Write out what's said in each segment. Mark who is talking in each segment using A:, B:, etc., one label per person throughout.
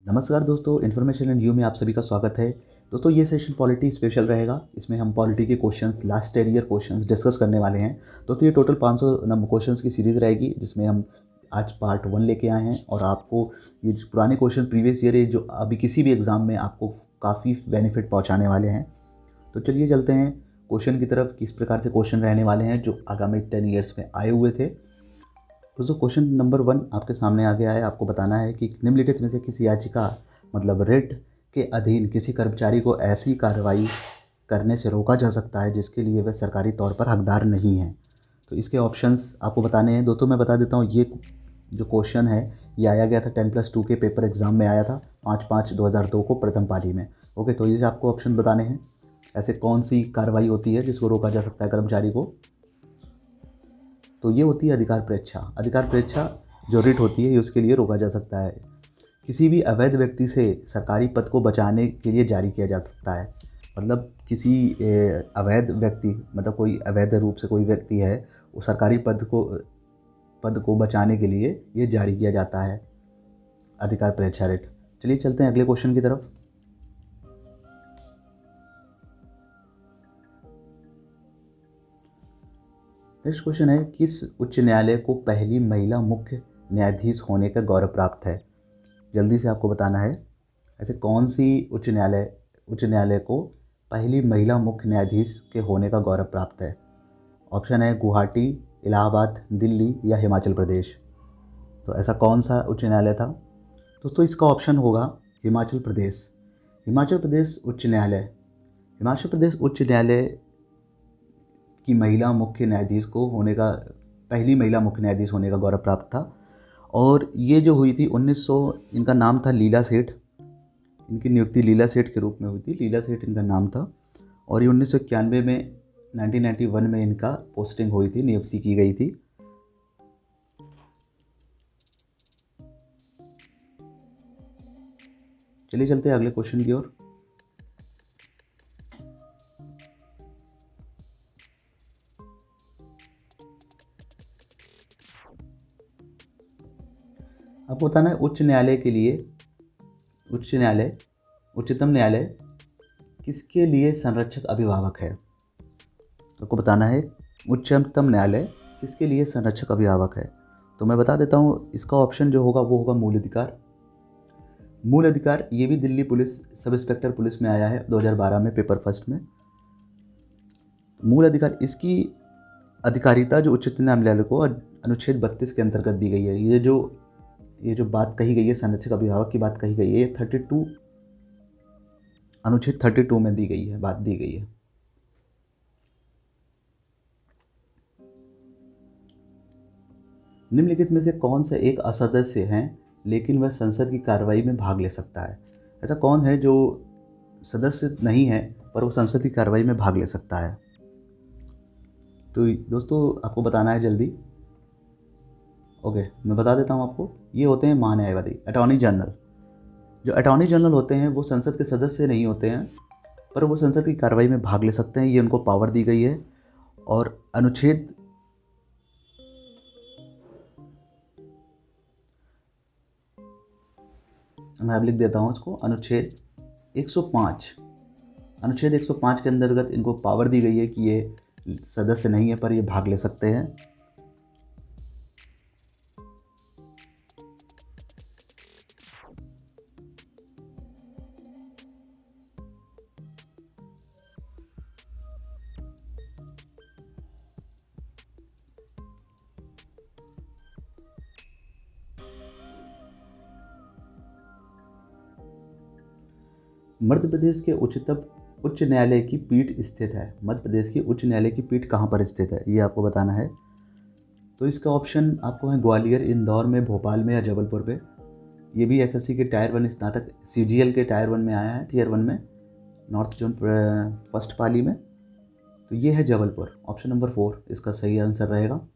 A: नमस्कार दोस्तों, information and you में आप सभी का स्वागत है। दोस्तों ये सेशन पॉलिटी स्पेशल रहेगा। इसमें हम पॉलिटी के questions, last 10 year questions discuss करने वाले हैं। दोस्तों ये टोटल 500 नंबर क्वेश्चंस की सीरीज़ रहेगी, जिसमें हम आज पार्ट 1 लेके आए हैं। और आपको ये जो पुराने क्वेश्चन प्रीवियस ईयर जो अभी किसी भी एग्ज़ाम में आपको काफ़ी बेनिफिट पहुँचाने वाले हैं। तो चलिए चलते हैं क्वेश्चन की तरफ, किस प्रकार से क्वेश्चन रहने वाले हैं जो आगामी 10 ईयर्स में आए हुए थे। दोस्तों क्वेश्चन नंबर 1 आपके सामने आ गया है। आपको बताना है कि निम्नलिखित में से किसी याचिका मतलब रिट के अधीन किसी कर्मचारी को ऐसी कार्रवाई करने से रोका जा सकता है जिसके लिए वह सरकारी तौर पर हकदार नहीं है। तो इसके ऑप्शंस आपको बताने हैं। दोस्तों मैं बता देता हूँ, ये जो क्वेश्चन है ये आया गया था 10+2 के पेपर एग्ज़ाम में आया था 5/5/2002 को प्रथम पाली में। ओके, तो ये आपको ऑप्शन बताने हैं, ऐसे कौन सी कार्रवाई होती है जिसको रोका जा सकता है कर्मचारी को। तो ये होती है अधिकार परीक्षा। अधिकार परीक्षा जो रिट होती है ये उसके लिए रोका जा सकता है। किसी भी अवैध व्यक्ति से सरकारी पद को बचाने के लिए जारी किया जा सकता है। मतलब किसी अवैध व्यक्ति, मतलब कोई अवैध रूप से कोई व्यक्ति है, वो सरकारी पद को बचाने के लिए ये जारी किया जाता है, अधिकार परीक्षा रिट। चलिए चलते हैं अगले क्वेश्चन की तरफ। नेक्स्ट क्वेश्चन है, किस उच्च न्यायालय को पहली महिला मुख्य न्यायाधीश होने का गौरव प्राप्त है। जल्दी से आपको बताना है, ऐसे कौन सी उच्च न्यायालय को पहली महिला मुख्य न्यायाधीश के होने का गौरव प्राप्त है। ऑप्शन है गुवाहाटी, इलाहाबाद, दिल्ली या हिमाचल प्रदेश। तो ऐसा कौन सा उच्च न्यायालय था दोस्तों? इसका ऑप्शन होगा हिमाचल प्रदेश। हिमाचल प्रदेश उच्च न्यायालय की महिला मुख्य न्यायाधीश को होने का, पहली महिला मुख्य न्यायाधीश होने का गौरव प्राप्त था। और ये जो हुई थी 1900, इनका नाम था लीला सेठ। इनकी नियुक्ति लीला सेठ के रूप में हुई थी। लीला सेठ इनका नाम था। और ये 1991 में 1991 में इनका पोस्टिंग हुई थी, नियुक्ति की गई थी। चलिए चलते हैं अगले क्वेश्चन की ओर। आपको बताना है उच्चतम न्यायालय किसके लिए संरक्षक अभिभावक है। आपको बताना है उच्चतम न्यायालय किसके लिए संरक्षक अभिभावक है। तो मैं बता देता हूँ, इसका ऑप्शन जो होगा वो होगा मूल अधिकार। मूल अधिकार ये भी Delhi police sub inspector police में आया है 2012 में, पेपर फर्स्ट में। मूल अधिकार, इसकी अधिकारिता जो उच्चतम न्यायालय को अनुच्छेद 32 के अंतर्गत दी गई है। ये जो बात कही गई है, संरक्षक अभिभावक की बात कही गई है, ये अनुच्छेद 32 में दी गई है, बात दी गई है। निम्नलिखित में से कौन सा एक असदस्य है लेकिन वह संसद की कार्रवाई में भाग ले सकता है। ऐसा कौन है जो सदस्य नहीं है पर वो संसद की कार्रवाई में भाग ले सकता है। तो दोस्तों आपको बताना है जल्दी। ओके, मैं बता देता हूँ आपको, ये होते हैं महान्यायवादी, अटॉर्नी जनरल। जो अटॉर्नी जनरल होते हैं वो संसद के सदस्य नहीं होते हैं, पर वो संसद की कार्रवाई में भाग ले सकते हैं। ये उनको पावर दी गई है। और अनुच्छेद मैं अब लिख देता हूँ इसको, अनुच्छेद 105 के अंतर्गत इनको पावर दी गई है कि ये सदस्य नहीं है पर ये भाग ले सकते हैं। मध्य प्रदेश के उच्च न्यायालय की पीठ स्थित है। मध्य प्रदेश की उच्च न्यायालय की पीठ कहाँ पर स्थित है, ये आपको बताना है। तो इसका ऑप्शन आपको है ग्वालियर, इंदौर में, भोपाल में या जबलपुर में। ये भी एसएससी के टायर 1 स्नातक, सीजीएल के टायर 1 में आया है, टियर 1 में, नॉर्थ जोन फर्स्ट पाली में। तो ये है जबलपुर। ऑप्शन नंबर 4 इसका सही आंसर रहेगा।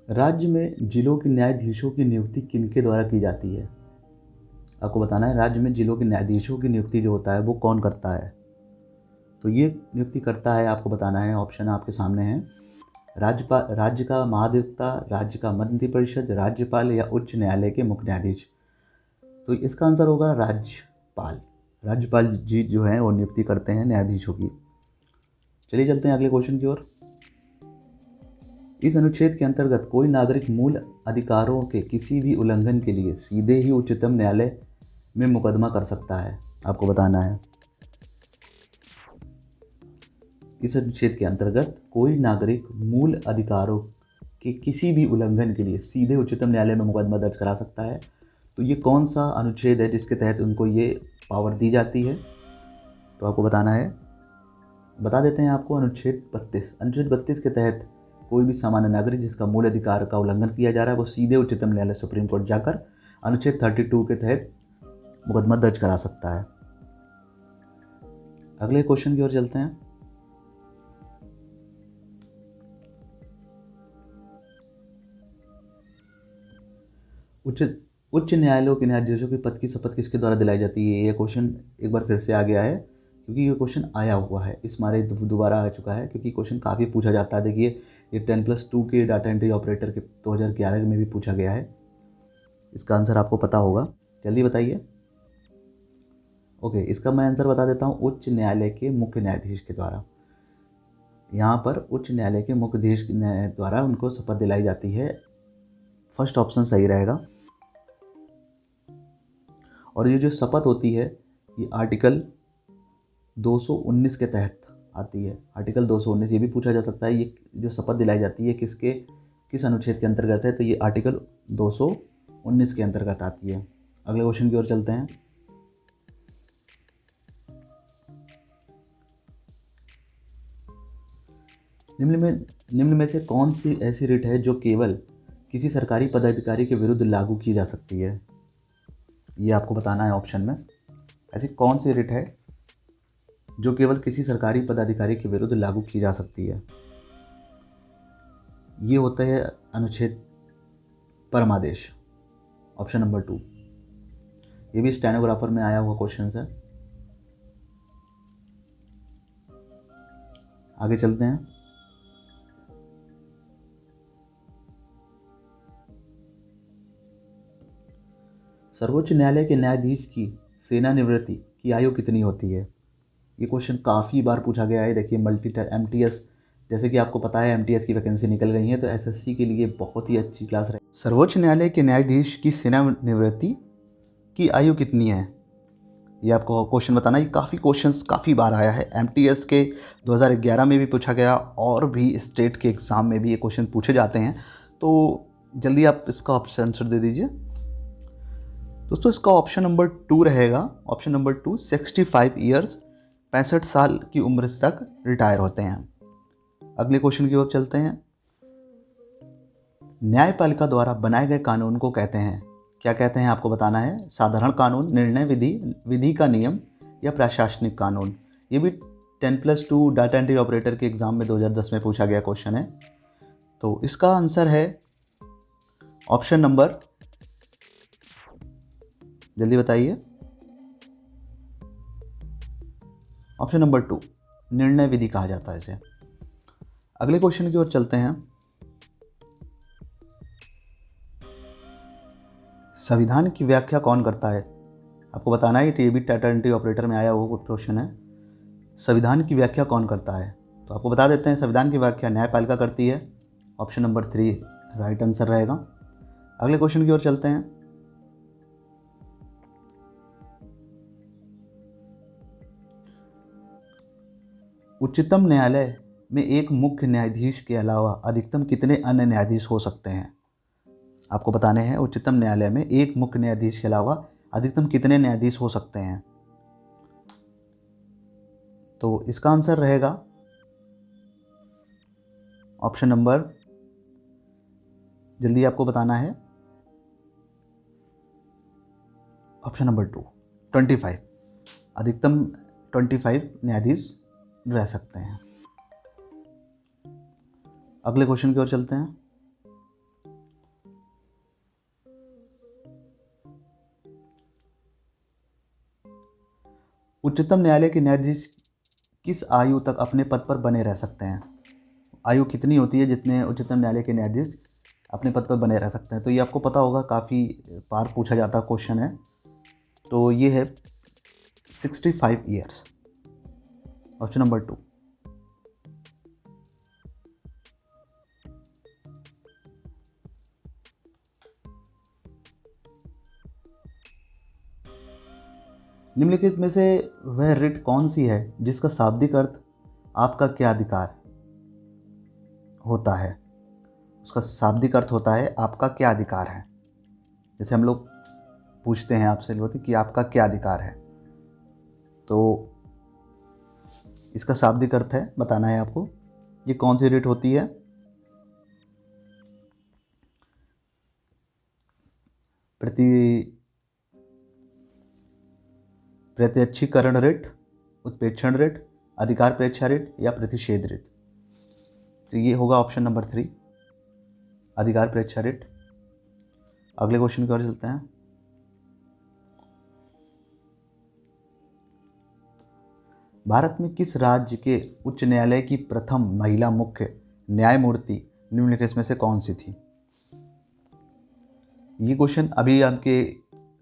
A: राज्य में जिलों के न्यायाधीशों की नियुक्ति किनके द्वारा की जाती है। आपको बताना है राज्य में जिलों के न्यायाधीशों की नियुक्ति जो होता है वो कौन करता है। तो ये नियुक्ति करता है, आपको बताना है, ऑप्शन आपके सामने है, राज्यपाल, राज्य का महाधिवक्ता, राज्य का मंत्रिपरिषद, राज्यपाल या उच्च न्यायालय के मुख्य न्यायाधीश। तो इसका आंसर होगा राज्यपाल। राज्यपाल जी जो हैं वो नियुक्ति करते हैं न्यायाधीशों की। चलिए चलते हैं अगले क्वेश्चन की ओर। इस अनुच्छेद के अंतर्गत कोई नागरिक मूल अधिकारों के किसी भी उल्लंघन के लिए सीधे ही उच्चतम न्यायालय में मुकदमा कर सकता है। आपको बताना है, इस अनुच्छेद के अंतर्गत कोई नागरिक मूल अधिकारों के किसी भी उल्लंघन के लिए सीधे उच्चतम न्यायालय में मुकदमा दर्ज करा सकता है। तो ये कौन सा अनुच्छेद है जिसके तहत उनको ये पावर दी जाती है? तो आपको बताना है, बता देते हैं आपको, अनुच्छेद 32। अनुच्छेद 32 के तहत कोई भी सामान्य नागरिक जिसका मूल अधिकार का उल्लंघन किया जा रहा है वो सीधे उच्चतम न्यायालय सुप्रीम कोर्ट जाकर अनुच्छेद 32 के तहत मुकदमा दर्ज करा सकता है। अगले क्वेश्चन की ओर चलते हैं। उच्च न्यायालयों के न्यायाधीशों के पद की शपथ किसके द्वारा दिलाई जाती है? ये क्वेश्चन एक बार फिर से आ गया है, क्योंकि ये क्वेश्चन आया हुआ है, इस मारे दोबारा आ चुका है, क्योंकि क्वेश्चन काफ़ी पूछा जाता है। देखिए ये 10+2 के डाटा एंट्री ऑपरेटर के 2011 में भी पूछा गया है। इसका आंसर आपको पता होगा, जल्दी बताइए। ओके, इसका मैं आंसर बता देता हूँ, उच्च न्यायालय के मुख्य न्यायाधीश के द्वारा। यहाँ पर उच्च न्यायालय के मुख्य न्यायाधीश द्वारा उनको शपथ दिलाई जाती है। फर्स्ट ऑप्शन सही रहेगा। और ये जो शपथ होती है ये आर्टिकल 219 के तहत आती है। आर्टिकल 219 ये भी पूछा जा सकता है, ये जो शपथ दिलाई जाती है किस अनुच्छेद के अंतर्गत है? तो ये आर्टिकल 219 के अंतर्गत आती है। अगले क्वेश्चन की ओर चलते हैं। निम्न में से कौन सी ऐसी रिट है जो केवल किसी सरकारी पदाधिकारी के विरुद्ध लागू की जा सकती है? ये आपको बताना है ऑप्शन में। ऐसी कौन सी रिट है जो केवल किसी सरकारी पदाधिकारी के विरुद्ध लागू की जा सकती है? ये होता है अनुच्छेद परमादेश, ऑप्शन नंबर 2। ये भी स्टेनोग्राफर में आया हुआ क्वेश्चन है। आगे चलते हैं। सर्वोच्च न्यायालय के न्यायाधीश की सेवानिवृत्ति की आयु कितनी होती है? ये क्वेश्चन काफ़ी बार पूछा गया है। देखिए MTS, जैसे कि आपको पता है MTS की वैकेंसी निकल गई है, तो SSC के लिए बहुत ही अच्छी क्लास रहे। सर्वोच्च न्यायालय के न्यायाधीश की सेवानिवृत्ति की आयु कितनी है? ये आपको क्वेश्चन बताना। ये काफ़ी बार आया है। MTS के 2011 में भी पूछा गया, और भी स्टेट के एग्ज़ाम में भी ये क्वेश्चन पूछे जाते हैं। तो जल्दी आप इसका ऑप्शन आंसर दे दीजिए दोस्तों। इसका ऑप्शन नंबर 2 रहेगा। ऑप्शन नंबर 2, 65 ईयर्स, 65 साल की उम्र तक रिटायर होते हैं। अगले क्वेश्चन की ओर चलते हैं। न्यायपालिका द्वारा बनाए गए कानून को कहते हैं, क्या कहते हैं? आपको बताना है। साधारण कानून, निर्णय विधि, विधि का नियम या प्रशासनिक कानून। ये भी 10+2 डाटा एंट्री ऑपरेटर के एग्ज़ाम में 2010 में पूछा गया क्वेश्चन है। तो इसका आंसर है ऑप्शन नंबर, जल्दी बताइए, ऑप्शन नंबर 2, निर्णय विधि कहा जाता है इसे। अगले क्वेश्चन की ओर चलते हैं। संविधान की व्याख्या कौन करता है? आपको बताना है। ये भी डाटा एंट्री ऑपरेटर में आया हुआ क्वेश्चन है। संविधान की व्याख्या कौन करता है? तो आपको बता देते हैं, संविधान की व्याख्या न्यायपालिका करती है। ऑप्शन नंबर 3 राइट आंसर रहेगा। अगले क्वेश्चन की ओर चलते हैं। उच्चतम न्यायालय में एक मुख्य न्यायाधीश के अलावा अधिकतम कितने अन्य न्यायाधीश हो सकते हैं? आपको बताने हैं। उच्चतम न्यायालय में एक मुख्य न्यायाधीश के अलावा अधिकतम कितने न्यायाधीश हो सकते हैं? तो इसका आंसर रहेगा ऑप्शन नंबर, जल्दी आपको बताना है, ऑप्शन नंबर 2, 25। अधिकतम 25 न्यायाधीश रह सकते हैं। अगले क्वेश्चन की ओर चलते हैं। उच्चतम न्यायालय के न्यायाधीश किस आयु तक अपने पद पर बने रह सकते हैं? आयु कितनी होती है जितने उच्चतम न्यायालय के न्यायाधीश अपने पद पर बने रह सकते हैं? तो ये आपको पता होगा, काफ़ी बार पूछा जाता क्वेश्चन है। तो ये है 65 ईयर्स, ऑप्शन नंबर 2। निम्नलिखित में से वह रिट कौन सी है जिसका शाब्दिक अर्थ आपका क्या अधिकार होता है? उसका शाब्दिक अर्थ होता है आपका क्या अधिकार है। जैसे हम लोग पूछते हैं आपसे कि आपका क्या अधिकार है, तो इसका शाब्दिक अर्थ है, बताना है आपको। ये कौन सी रिट होती है? प्रत्यक्षीकरण रिट, उत्प्रेक्षण रिट, अधिकार प्रेक्षा रिट या प्रतिषेध रिट। तो ये होगा ऑप्शन नंबर 3, अधिकार प्रेक्षा रिट। अगले क्वेश्चन की ओर चलते हैं। भारत में किस राज्य के उच्च न्यायालय की प्रथम महिला मुख्य न्यायमूर्ति निम्नलिखित में से कौन सी थी? ये क्वेश्चन अभी आपके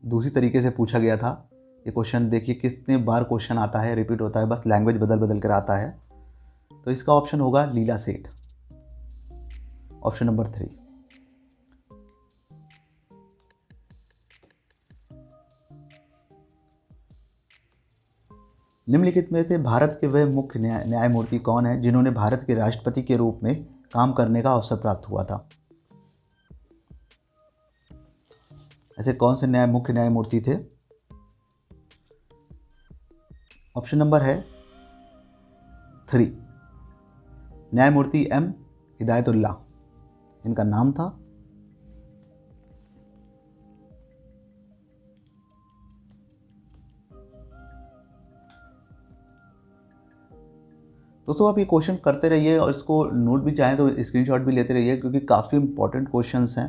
A: दूसरी तरीके से पूछा गया था। ये क्वेश्चन देखिए कितने बार क्वेश्चन आता है, रिपीट होता है, बस लैंग्वेज बदल बदल कर आता है। तो इसका ऑप्शन होगा लीला सेठ, ऑप्शन नंबर 3। निम्नलिखित में से भारत के वह मुख्य न्यायमूर्ति कौन है जिन्होंने भारत के राष्ट्रपति के रूप में काम करने का अवसर प्राप्त हुआ था? ऐसे कौन से मुख्य न्यायमूर्ति थे? ऑप्शन नंबर है 3, न्यायमूर्ति एम हिदायतुल्लाह, इनका नाम था। दोस्तों आप ये क्वेश्चन करते रहिए और इसको नोट भी चाहें तो स्क्रीनशॉट भी लेते रहिए, क्योंकि काफ़ी इंपॉर्टेंट क्वेश्चंस हैं,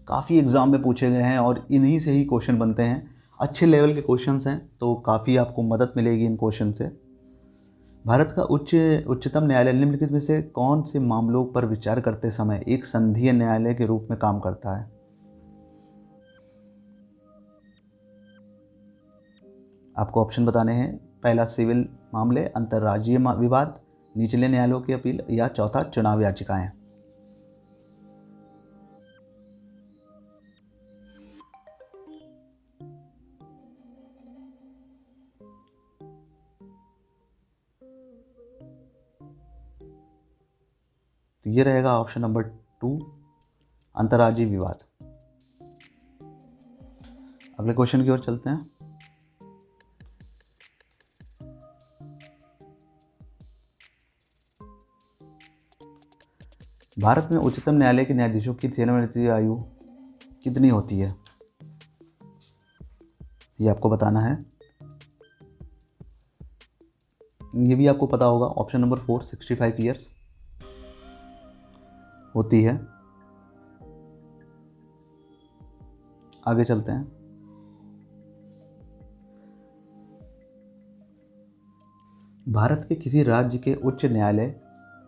A: काफ़ी एग्ज़ाम में पूछे गए हैं और इन्हीं से ही क्वेश्चन बनते हैं। अच्छे लेवल के क्वेश्चंस हैं, तो काफ़ी आपको मदद मिलेगी इन क्वेश्चन से। भारत का उच्चतम न्यायालय निम्नलिखित में से कौन से मामलों पर विचार करते समय एक संघीय न्यायालय के रूप में काम करता है? आपको ऑप्शन बताने हैं। पहला सिविल मामले, अंतर्राज्यीय विवाद, निचले न्यायालयों की अपील, या चौथा चुनाव याचिकाएं। तो ये रहेगा ऑप्शन नंबर 2, अंतर्राज्यीय विवाद। अगले क्वेश्चन की ओर चलते हैं। भारत में उच्चतम न्यायालय के न्यायाधीशों की सेवानिवृत्ति आयु कितनी होती है? ये आपको बताना है। ये भी आपको पता होगा, ऑप्शन नंबर 4, 65 ईयर्स होती है। आगे चलते हैं। भारत के किसी राज्य के उच्च न्यायालय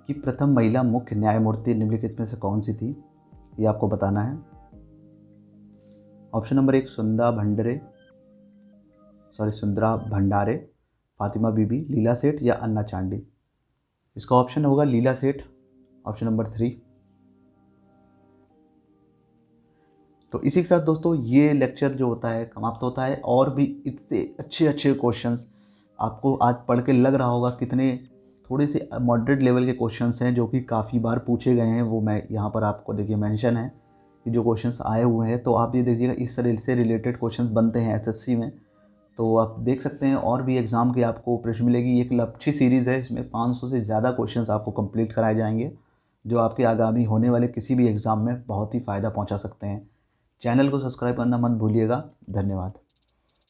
A: की प्रथम महिला मुख्य न्यायमूर्ति निम्नलिखित में से कौन सी थी? ये आपको बताना है। ऑप्शन नंबर 1, सुंदरा भंडारे, फातिमा बीबी, लीला सेठ या अन्ना चांडी। इसका ऑप्शन होगा लीला सेठ, ऑप्शन नंबर 3। तो इसी के साथ दोस्तों ये लेक्चर जो होता है समाप्त होता है। और भी इतने अच्छे अच्छे क्वेश्चंस आपको आज पढ़ के लग रहा होगा कितने थोड़े से मॉडरेट लेवल के क्वेश्चंस हैं जो कि काफ़ी बार पूछे गए हैं। वो मैं यहाँ पर आपको देखिए मेंशन है कि जो क्वेश्चंस आए हुए हैं, तो आप ये देखिएगा इस तरह से रिलेटेड क्वेश्चंस बनते हैं एसएससी में। तो आप देख सकते हैं और भी एग्ज़ाम की आपको प्रश्न मिलेगी। एक अच्छी सीरीज़ है, इसमें 500 से ज़्यादा क्वेश्चंस आपको कंप्लीट कराए जाएंगे जो आपके आगामी होने वाले किसी भी एग्ज़ाम में बहुत ही फ़ायदा पहुंचा सकते हैं। चैनल को सब्सक्राइब करना मत भूलिएगा। धन्यवाद।